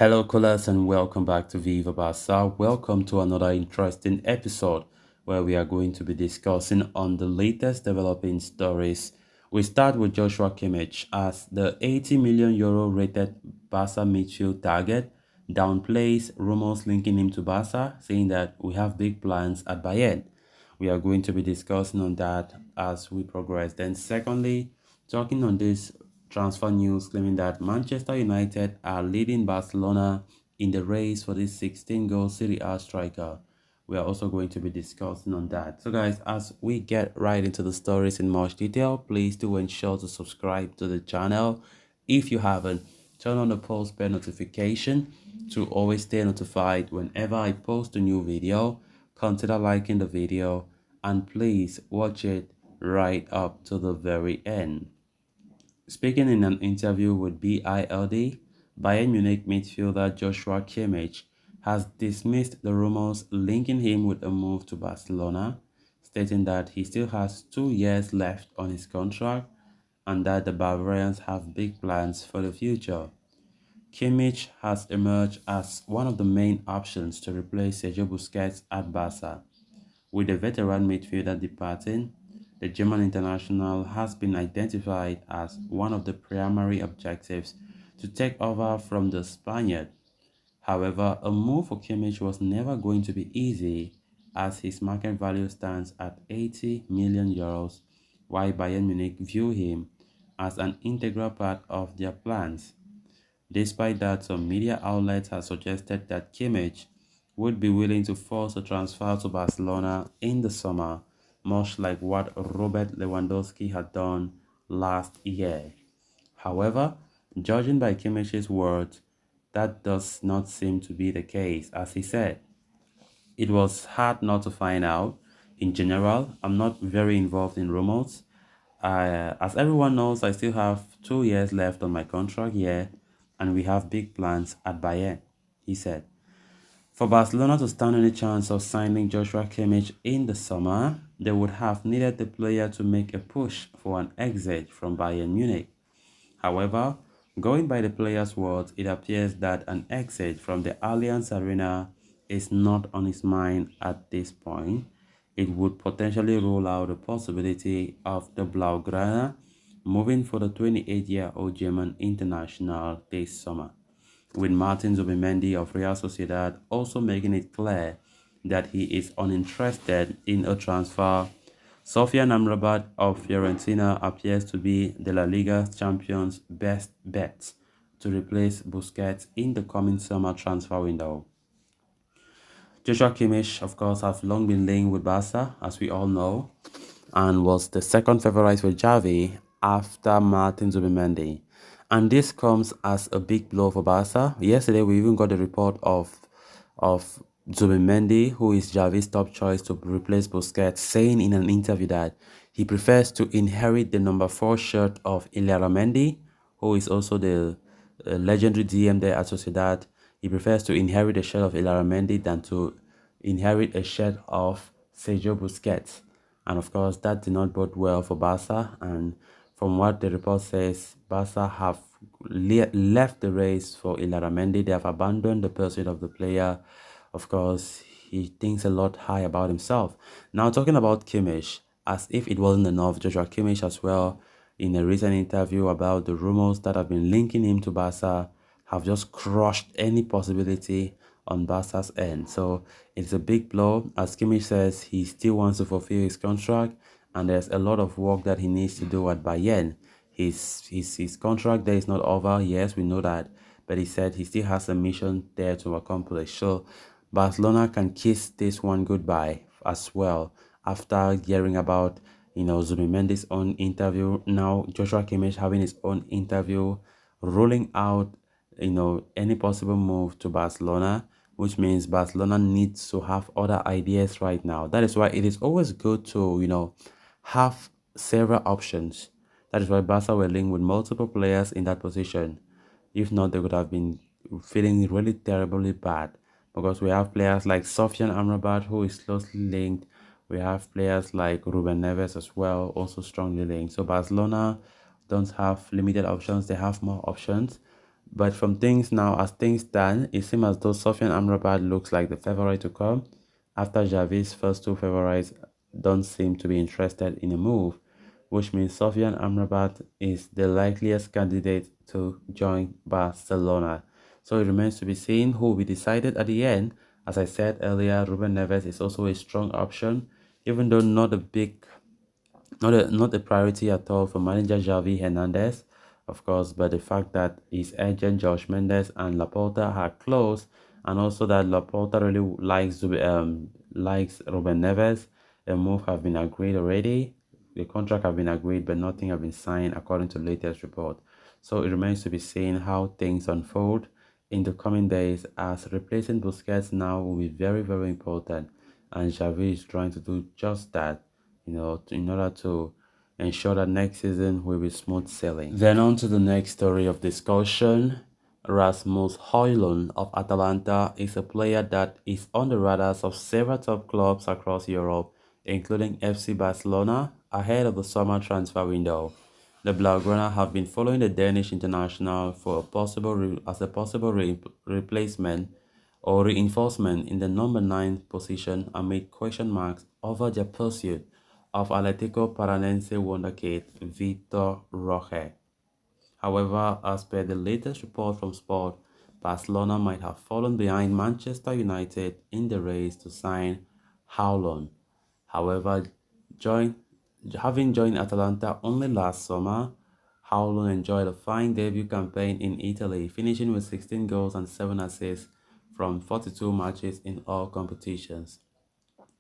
Hello, callers, and welcome back to Viva Barca. Welcome to another interesting episode where we are going to be discussing on the latest developing stories. We start with Joshua Kimmich as the 80 million euro rated Barca midfield target downplays rumors linking him to Barca, saying that we have big plans at Bayern. We are going to be discussing on that as we progress. Then, secondly, talking on this transfer news claiming that Manchester United are leading Barcelona in the race for this 16-goal Serie A striker. We are also going to be discussing on that. So guys, as we get right into the stories in much detail, please do ensure to subscribe to the channel. If you haven't, turn on the post bell notification to always stay notified whenever I post a new video. Consider liking the video and please watch it right up to the very end. Speaking in an interview with BILD, Bayern Munich midfielder Joshua Kimmich has dismissed the rumors linking him with a move to Barcelona, stating that he still has 2 years left on his contract and that the Bavarians have big plans for the future. Kimmich has emerged as one of the main options to replace Sergio Busquets at Barca. With the veteran midfielder departing, the German international has been identified as one of the primary objectives to take over from the Spaniard. However, a move for Kimmich was never going to be easy as his market value stands at 80 million euros, while Bayern Munich view him as an integral part of their plans. Despite that, some media outlets have suggested that Kimmich would be willing to force a transfer to Barcelona in the summer, much like what Robert Lewandowski had done last year. However, judging by Kimmich's words, that does not seem to be the case, as he said. It was hard not to find out. In general, I'm not very involved in rumors. As everyone knows, I still have 2 years left on my contract here, and we have big plans at Bayern, he said. For Barcelona to stand any chance of signing Joshua Kimmich in the summer, they would have needed the player to make a push for an exit from Bayern Munich. However, going by the player's words, it appears that an exit from the Allianz Arena is not on his mind at this point. It would potentially rule out the possibility of the Blaugrana moving for the 28-year-old German international this summer, with Martin Zubimendi of Real Sociedad also making it clear that he is uninterested in a transfer. Sofian Amrabat of Fiorentina appears to be the La Liga champions' best bet to replace Busquets in the coming summer transfer window. Joshua Kimmich, of course, has long been linked with Barca, as we all know, and was the second favorite for Xavi after Martin Zubimendi. And this comes as a big blow for Barca. Yesterday, we even got a report of Zubimendi, who is Xavi's top choice to replace Busquets, saying in an interview that he prefers to inherit the number 4 shirt of Illarramendi, who is also the legendary DM there at Sociedad. He prefers to inherit a shirt of Illarramendi than to inherit a shirt of Sergio Busquets. And of course, that did not bode well for Barca. And from what the report says, Barca have left the race for Illarramendi. They have abandoned the pursuit of the player. Of course, he thinks a lot high about himself. Now, talking about Kimmich, as if it wasn't enough, Joshua Kimmich as well, in a recent interview about the rumors that have been linking him to Barca, have just crushed any possibility on Barca's end. So it's a big blow. As Kimmich says, he still wants to fulfill his contract, and there's a lot of work that he needs to do at Bayern. His contract there is not over. Yes, we know that, but he said he still has a mission there to accomplish. So Barcelona can kiss this one goodbye as well after hearing about Zubimendi's own interview. Now Joshua Kimmich having his own interview, ruling out any possible move to Barcelona, which means Barcelona needs to have other ideas right now. That is why it is always good to have several options. That is why Barca were linked with multiple players in that position. If not, they would have been feeling really terribly bad, because we have players like Sofian Amrabat, who is closely linked. We have players like Ruben Neves as well, also strongly linked. So Barcelona don't have limited options, they have more options. But from things now, as things stand, it seems as though Sofian Amrabat looks like the favorite to come after Xavi's first two favorites don't seem to be interested in a move, which means Sofian Amrabat is the likeliest candidate to join Barcelona. So it remains to be seen who will be decided at the end. As I said earlier, Ruben Neves is also a strong option, even though not a priority at all for manager Xavi Hernandez, of course, but the fact that his agent Josh Mendes and Laporta are close, and also that Laporta really likes Ruben Neves. A move have been agreed already. The contract have been agreed, but nothing have been signed according to the latest report. So it remains to be seen how things unfold in the coming days, as replacing Busquets now will be very, very important, and Xavi is trying to do just that, in order to ensure that next season will be smooth sailing. Then on to the next story of discussion. Rasmus Hojlund of Atalanta is a player that is on the radars of several top clubs across Europe, including FC Barcelona, ahead of the summer transfer window. The Blaugrana have been following the Danish international for a possible replacement or reinforcement in the number 9 position amid question marks over their pursuit of Atletico Paranense wonderkid Vitor Roque. However, as per the latest report from Sport, Barcelona might have fallen behind Manchester United in the race to sign Howlund. However, join, having joined Atalanta only last summer, Howlund enjoyed a fine debut campaign in Italy, finishing with 16 goals and 7 assists from 42 matches in all competitions.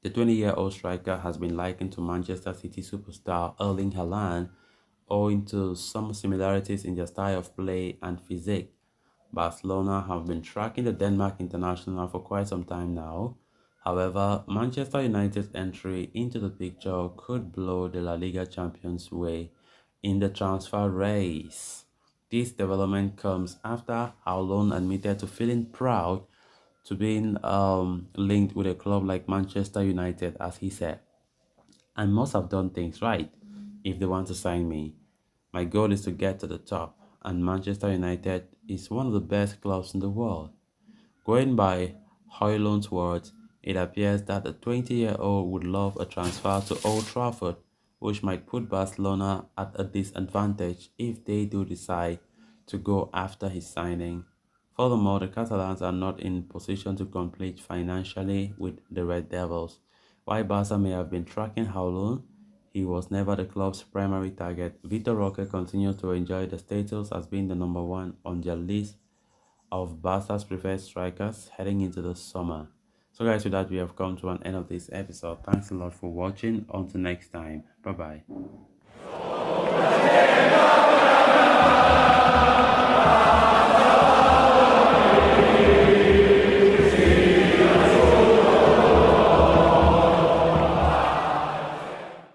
The 20-year-old striker has been likened to Manchester City superstar Erling Haaland, owing to some similarities in their style of play and physique. Barcelona have been tracking the Denmark international for quite some time now. However, Manchester United's entry into the picture could blow the La Liga champions' way in the transfer race. This development comes after Howlund admitted to feeling proud to being linked with a club like Manchester United, as he said. I must have done things right if they want to sign me. My goal is to get to the top, and Manchester United is one of the best clubs in the world. Going by Hoylund's words, it appears that the 20-year-old would love a transfer to Old Trafford, which might put Barcelona at a disadvantage if they do decide to go after his signing. Furthermore, the Catalans are not in position to compete financially with the Red Devils. While Barca may have been tracking Howlund, he was never the club's primary target. Vitor Roque continues to enjoy the status as being the number one on their list of Barca's preferred strikers heading into the summer. So guys, with that, we have come to an end of this episode. Thanks a lot for watching. Until next time. Bye bye.